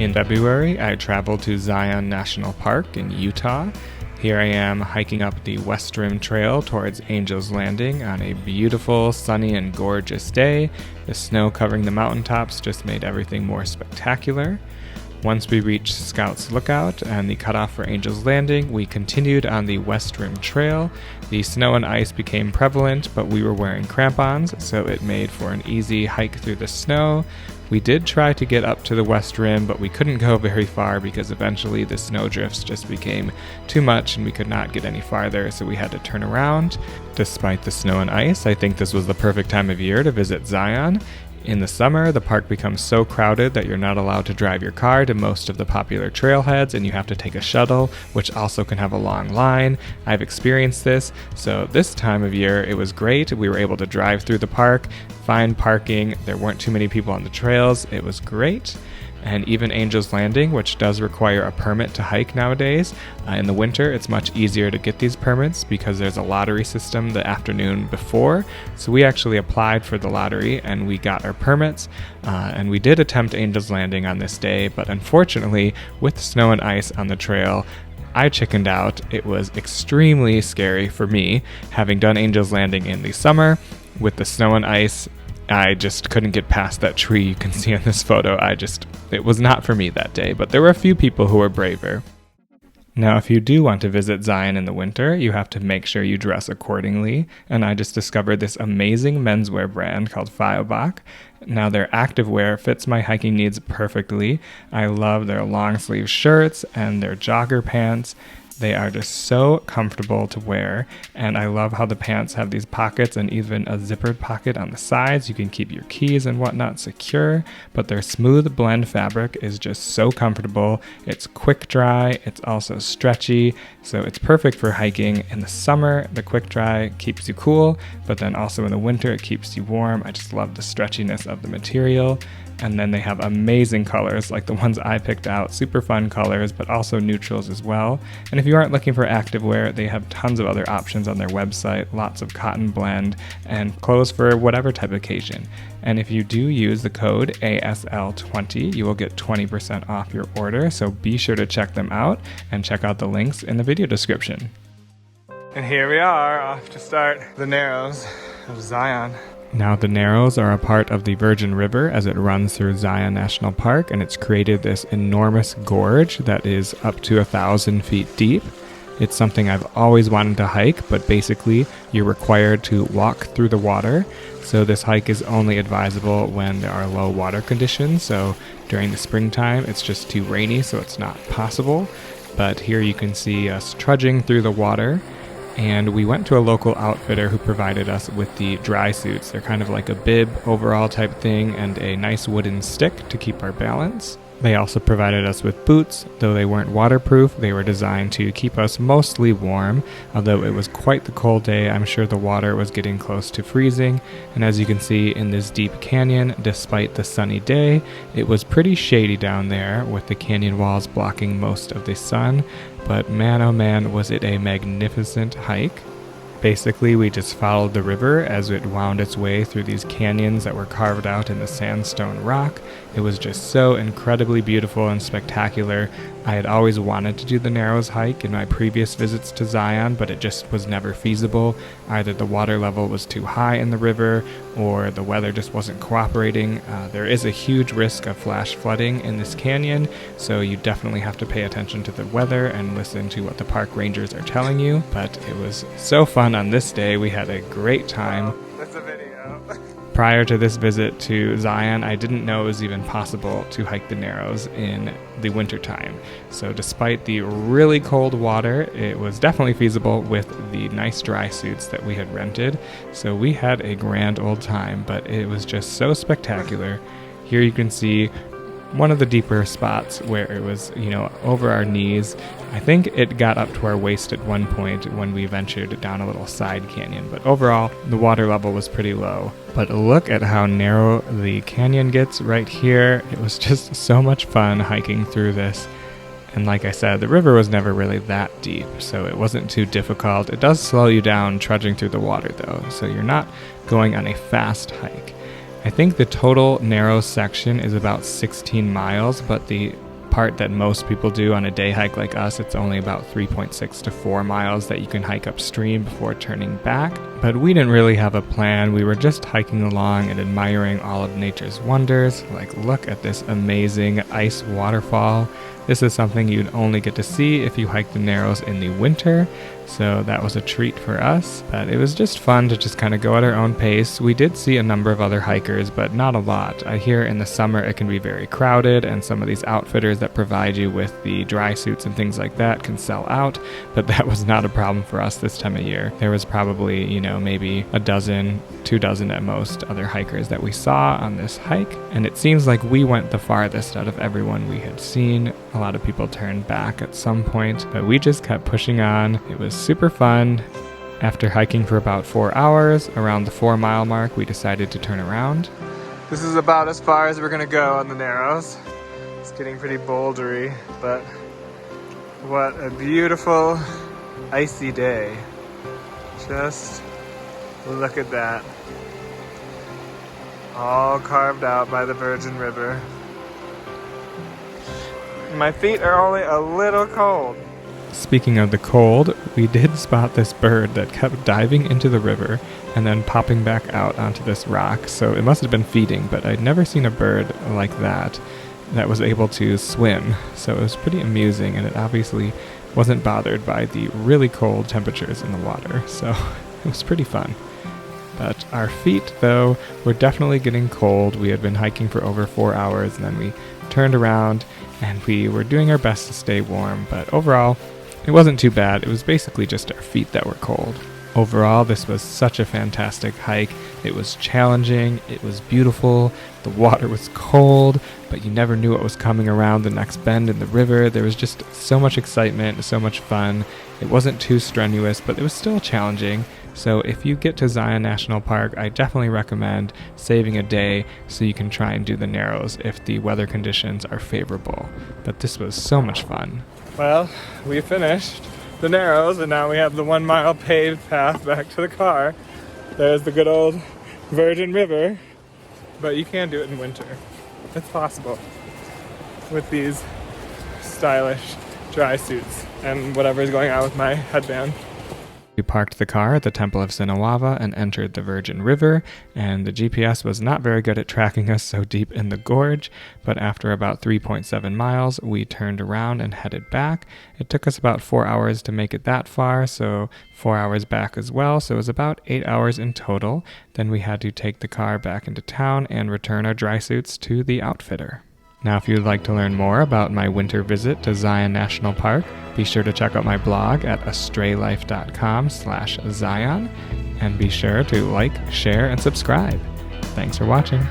In February, I traveled to Zion National Park in Utah. Here I am hiking up the West Rim Trail towards Angel's Landing on a beautiful, sunny, and gorgeous day. The snow covering the mountaintops just made everything more spectacular. Once we reached Scout's Lookout and the cutoff for Angel's Landing, we continued on the West Rim Trail. The snow and ice became prevalent, but we were wearing crampons, so it made for an easy hike through the snow. We did try to get up to the West Rim, but we couldn't go very far because eventually the snow drifts just became too much and we could not get any farther, so we had to turn around. Despite the snow and ice, I think this was the perfect time of year to visit Zion. In the summer, the park becomes so crowded that you're not allowed to drive your car to most of the popular trailheads and you have to take a shuttle, which also can have a long line. I've experienced this, so this time of year it was great. We were able to drive through the park, find parking, there weren't too many people on the trails, it was great. And even Angel's Landing, which does require a permit to hike nowadays. In the winter, it's much easier to get these permits because there's a lottery system the afternoon before. So we actually applied for the lottery and we got our permits. And we did attempt Angel's Landing on this day, but unfortunately, with snow and ice on the trail, I chickened out. It was extremely scary for me, having done Angel's Landing in the summer. With the snow and ice, I just couldn't get past that tree you can see in this photo. It was not for me that day, but there were a few people who were braver. Now, if you do want to visit Zion in the winter, you have to make sure you dress accordingly, and I just discovered this amazing menswear brand called Fioboc. Now, their activewear fits my hiking needs perfectly. I love their long sleeve shirts and their jogger pants. They are just so comfortable to wear, and I love how the pants have these pockets and even a zippered pocket on the sides. You can keep your keys and whatnot secure, but their smooth blend fabric is just so comfortable. It's quick dry, it's also stretchy, so it's perfect for hiking. In the summer, the quick dry keeps you cool, but then also in the winter, it keeps you warm. I just love the stretchiness of the material. And then they have amazing colors like the ones I picked out, super fun colors, but also neutrals as well. And if you aren't looking for activewear, they have tons of other options on their website, lots of cotton blend and clothes for whatever type of occasion. And if you do use the code ASL20, you will get 20% off your order. So be sure to check them out and check out the links in the video description. And here we are, off to start the Narrows of Zion. Now, the Narrows are a part of the Virgin River as it runs through Zion National Park, and it's created this enormous gorge that is up to 1,000 feet deep. It's something I've always wanted to hike, but basically you're required to walk through the water. So this hike is only advisable when there are low water conditions. So during the springtime, it's just too rainy, so it's not possible. But here you can see us trudging through the water. And we went to a local outfitter who provided us with the dry suits. They're kind of like a bib overall type thing and a nice wooden stick to keep our balance. They also provided us with boots. Though they weren't waterproof, they were designed to keep us mostly warm. Although it was quite the cold day, I'm sure the water was getting close to freezing. And as you can see in this deep canyon, despite the sunny day, it was pretty shady down there with the canyon walls blocking most of the sun. But man, oh man, was it a magnificent hike. Basically, we just followed the river as it wound its way through these canyons that were carved out in the sandstone rock. It was just so incredibly beautiful and spectacular. I had always wanted to do the Narrows hike in my previous visits to Zion, but it just was never feasible. Either the water level was too high in the river, or the weather just wasn't cooperating. There is a huge risk of flash flooding in this canyon, so you definitely have to pay attention to the weather and listen to what the park rangers are telling you. But it was so fun on this day. We had a great time. That's a video. Prior to this visit to Zion, I didn't know it was even possible to hike the Narrows in the wintertime. So despite the really cold water, it was definitely feasible with the nice dry suits that we had rented. So we had a grand old time, but it was just so spectacular. Here you can see one of the deeper spots where it was, over our knees. I think it got up to our waist at one point when we ventured down a little side canyon, but overall, the water level was pretty low. But look at how narrow the canyon gets right here. It was just so much fun hiking through this. And like I said, the river was never really that deep, so it wasn't too difficult. It does slow you down trudging through the water though, so you're not going on a fast hike. I think the total narrow section is about 16 miles, but the part that most people do on a day hike like us. It's only about 3.6 to 4 miles that you can hike upstream before turning back. But we didn't really have a plan. We were just hiking along and admiring all of nature's wonders. Like, look at this amazing ice waterfall. This is something you'd only get to see if you hike the Narrows in the winter, so that was a treat for us. But it was just fun to just kind of go at our own pace. We did see a number of other hikers, but not a lot. I hear in the summer it can be very crowded, and some of these outfitters that provide you with the dry suits and things like that can sell out, but that was not a problem for us this time of year. There was probably, maybe a dozen, 2 dozen at most other hikers that we saw on this hike, and it seems like we went the farthest out of everyone we had seen. A lot of people turned back at some point, but we just kept pushing on. It was super fun. After hiking for about 4 hours, around the 4-mile mark, we decided to turn around. This is about as far as we're gonna go on the Narrows. It's getting pretty bouldery, but what a beautiful icy day. Just look at that. All carved out by the Virgin River. My feet are only a little cold. Speaking of the cold, we did spot this bird that kept diving into the river and then popping back out onto this rock. So it must have been feeding, but I'd never seen a bird like that was able to swim. So it was pretty amusing, and it obviously wasn't bothered by the really cold temperatures in the water. So it was pretty fun. But our feet, though, were definitely getting cold. We had been hiking for over 4 hours, and then we turned around and we were doing our best to stay warm, but overall, it wasn't too bad. It was basically just our feet that were cold. Overall, this was such a fantastic hike. It was challenging, it was beautiful, the water was cold, but you never knew what was coming around the next bend in the river. There was just so much excitement, so much fun. It wasn't too strenuous, but it was still challenging. So if you get to Zion National Park, I definitely recommend saving a day so you can try and do the Narrows if the weather conditions are favorable. But this was so much fun. Well, we finished the Narrows, and now we have the 1-mile paved path back to the car. There's the good old Virgin River, but you can do it in winter. It's possible with these stylish dry suits and whatever's going on with my headband. We parked the car at the Temple of Sinawava and entered the Virgin River, and the GPS was not very good at tracking us so deep in the gorge, but after about 3.7 miles, we turned around and headed back. It took us about 4 hours to make it that far, so 4 hours back as well, so it was about 8 hours in total. Then we had to take the car back into town and return our dry suits to the outfitter. Now, if you'd like to learn more about my winter visit to Zion National Park, be sure to check out my blog at astraylife.com/Zion, and be sure to like, share, and subscribe. Thanks for watching.